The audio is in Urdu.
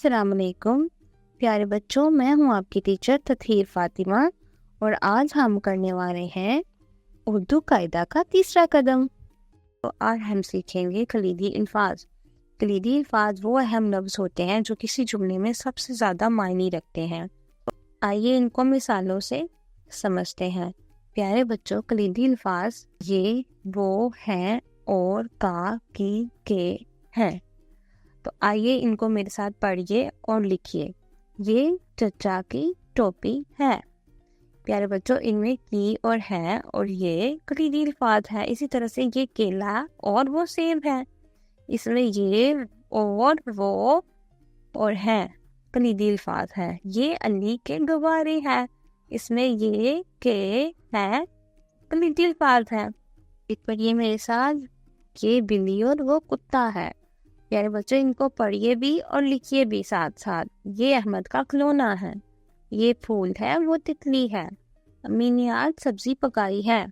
السلام علیکم پیارے بچوں، میں ہوں آپ کی ٹیچر تطہیر فاطمہ اور آج ہم کرنے والے ہیں اردو قاعدہ کا تیسرا قدم۔ تو آج ہم سیکھیں گے کلیدی الفاظ۔ کلیدی الفاظ وہ اہم لفظ ہوتے ہیں جو کسی جملے میں سب سے زیادہ معنی رکھتے ہیں۔ آئیے ان کو مثالوں سے سمجھتے ہیں۔ پیارے بچوں، کلیدی الفاظ یہ، وہ، ہیں اور، کا، کی، کے ہیں۔ تو آئیے ان کو میرے ساتھ پڑھیے اور لکھیے۔ یہ چچا کی ٹوپی ہے۔ پیارے بچوں، ان میں کی اور ہے اور یہ کلیدی الفاظ ہے۔ اسی طرح سے یہ کیلا اور وہ سیب ہے۔ اس میں یہ اور وہ اور ہے کلیدی الفاظ ہے۔ یہ علی کے گوارے ہے۔ اس میں یہ کہ ہے کلیدی الفاظ ہے۔ پڑھیے میرے ساتھ، یہ بلی اور وہ کتا ہے۔ پیارے بچوں، ان کو پڑھیے بھی اور لکھیے بھی ساتھ ساتھ۔ یہ احمد کا کھلونا ہے۔ یہ پھول ہے، وہ تتلی ہے۔ امی نے آج سبزی پکائی ہے۔